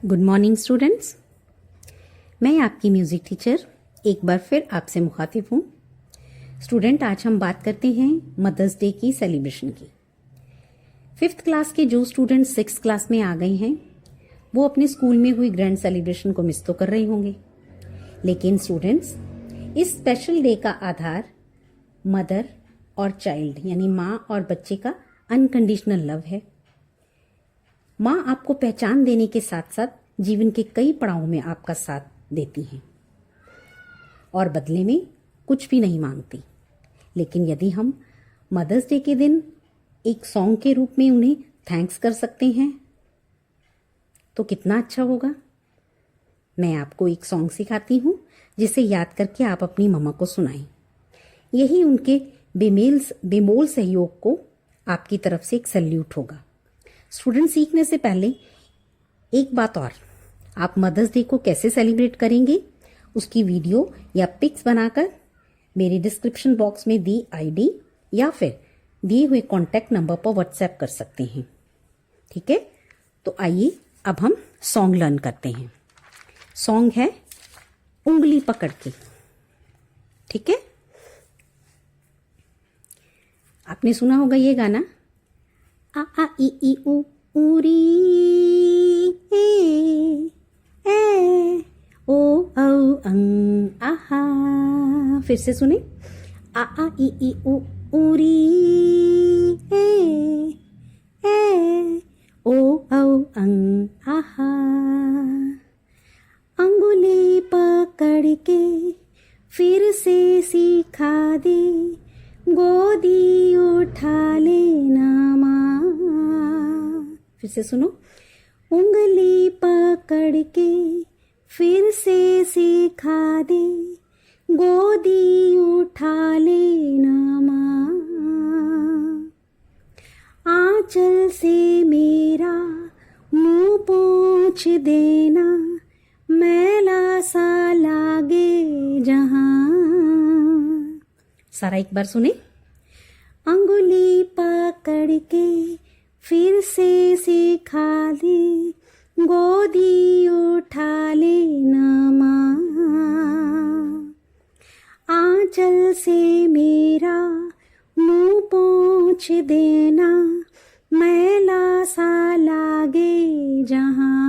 Good morning students. मैं आपकी music teacher एक बार फिर आपसे मुखातिब हूँ। स्टूडेंट, आज हम बात करते हैं मदर्स डे की सेलिब्रेशन की। 5th क्लास के जो स्टूडेंट 6th क्लास में आ गए हैं वो अपने स्कूल में हुई ग्रैंड सेलिब्रेशन को मिस तो कर रहे होंगे, लेकिन स्टूडेंट्स, इस स्पेशल डे का आधार मदर और चाइल्ड यानी माँ और बच्चे का अनकंडीशनल लव है। माँ आपको पहचान देने के साथ साथ जीवन के कई पड़ावों में आपका साथ देती हैं और बदले में कुछ भी नहीं मांगती। लेकिन यदि हम मदर्स डे के दिन एक सॉन्ग के रूप में उन्हें थैंक्स कर सकते हैं तो कितना अच्छा होगा। मैं आपको एक सॉन्ग सिखाती हूँ जिसे याद करके आप अपनी मम्मा को सुनाएं। यही उनके बेमोल सहयोग को आपकी तरफ से एक सैल्यूट होगा। स्टूडेंट, सीखने से पहले एक बात और, आप मदर्स डे को कैसे सेलिब्रेट करेंगे उसकी वीडियो या पिक्स बनाकर मेरे डिस्क्रिप्शन बॉक्स में दी आईडी या फिर दिए हुए कॉन्टैक्ट नंबर पर व्हाट्सएप कर सकते हैं। ठीक है, तो आइए अब हम सॉन्ग लर्न करते हैं। सॉन्ग है उंगली पकड़ के। ठीक है, आपने सुना होगा ये गाना, आ आ ई उ री ए ओ औ अं आहा। फिर से सुने, आ आ ई उ री ए ओ औ अं आहा। अंगुली पकड़ के फिर से सिखा दे, गोदी उठा लेना माँ। फिर से सुनो, उंगली पकड़ के फिर से सिखा दे, गोदी उठा लेना माँ। आंचल से मेरा मुंह पोंछ देना, मैला सा लागे जहां। सारा एक बार सुने, अंगुली पकड़ के फिर से सिखा दे, गोदी उठा लेना माँ। आंचल से मेरा मुंह पोंछ देना, मैला सा लागे जहां।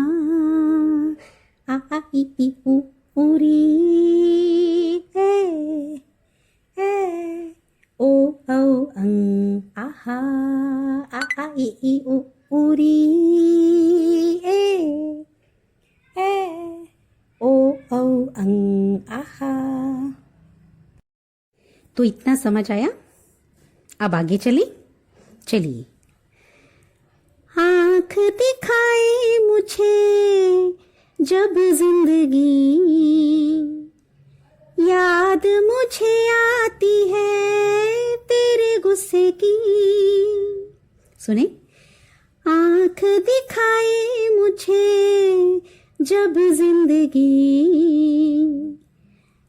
आ आ ई उ री ए ओ औ अं आहा। आ आ ई उ री ए ओ औ अं आहा। तो इतना समझ आया? अब आगे चलिए। आँख दिखाए मुझे जब जिंदगी, याद मुझे आती है तेरे गुस्से की। सुने, आँख दिखाए मुझे जब जिंदगी,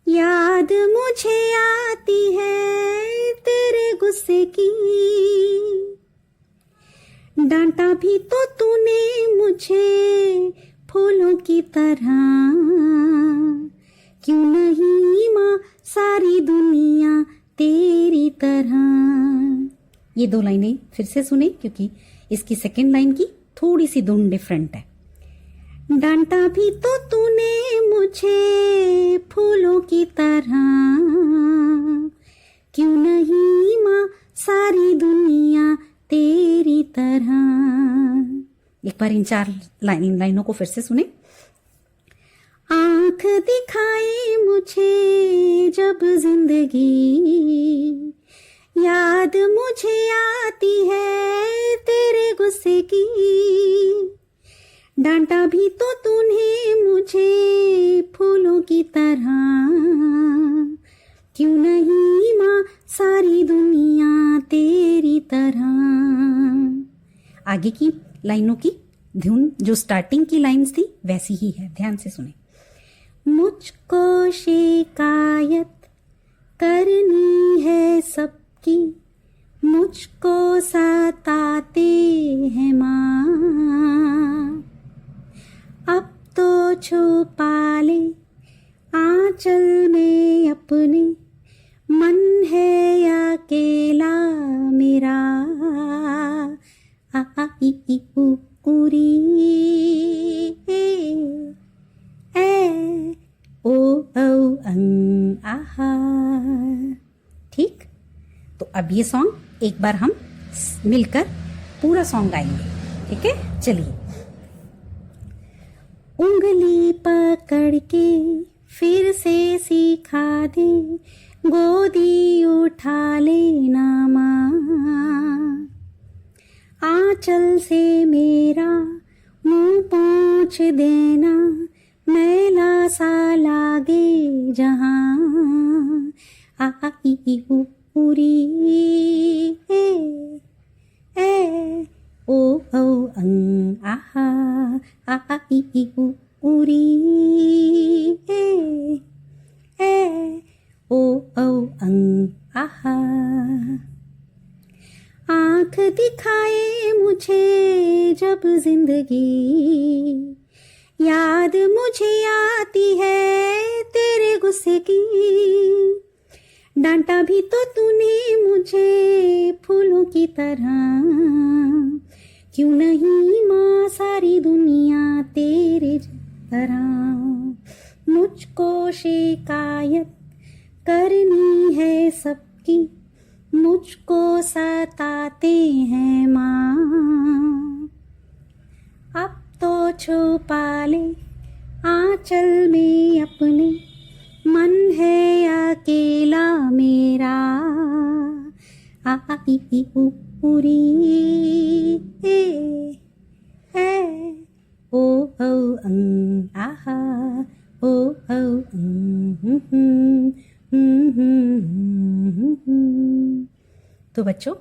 याद मुझे आती है तेरे गुस्से की। डांटा भी तो तूने मुझे फूलों की तरह, क्यों नहीं माँ सारी दुनिया तेरी तरह। ये 2 लाइनें फिर से सुने क्योंकि इसकी सेकंड लाइन की थोड़ी सी धुन डिफरेंट है। डांटा भी तो तूने मुझे फूलों की तरह, क्यों नहीं माँ सारी दुनिया तेरी तरह। एक बार इन 4 लाइनों को फिर से सुने। आँख दिखाए मुझे जब जिंदगी, याद मुझे आती है तेरे गुस्से की। डांटा भी तो तूने मुझे फूलों की तरह, क्यों नहीं माँ सारी दुनिया तेरी तरह। आगे की लाइनों की धुन जो स्टार्टिंग की लाइन्स थी वैसी ही है, ध्यान से सुने। मुझको शिकायत करनी है सबकी, मुझको सताते हैं माँ। अब छुपा ले आंचल में अपने, मन है अकेला मेरा। आ ई ई उ री ए ओ औ अं आहा। ठीक, तो अब ये सॉन्ग एक बार हम मिलकर पूरा सॉन्ग गाएंगे। ठीक है, चलिए। उंगली पकड़ के फिर से सिखा दे, गोदी उठा लेना माँ। आंचल से मेरा मुंह पोंछ देना, मैला सा लागे जहां। आ ई ई उ री ए ओ औ अं आहा। आ ई ई उ री ए ओ औ अं आहा। आँख दिखाए मुझे जब जिंदगी, याद मुझे आती है तेरे गुस्से की। डांटा भी तो तूने मुझे फूलों की तरह, क्यों नहीं माँ सारी दुनिया तेरे तरह। मुझको शिकायत करनी है सबकी, मुझको सताते हैं माँ। अब तो छुपा ले आंचल में अपने, मन है अकेला मेरा। आ ई ई उ री ए ओ औ अं आहा। ओ औ तो बच्चों,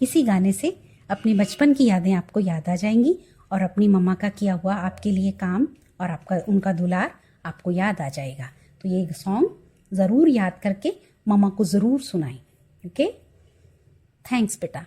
इसी गाने से अपनी बचपन की यादें आपको याद आ जाएंगी और अपनी मम्मा का किया हुआ आपके लिए काम और आपका उनका दुलार आपको याद आ जाएगा। तो ये सॉन्ग ज़रूर याद करके मम्मा को ज़रूर सुनाएं। ओके, थैंक्स बेटा।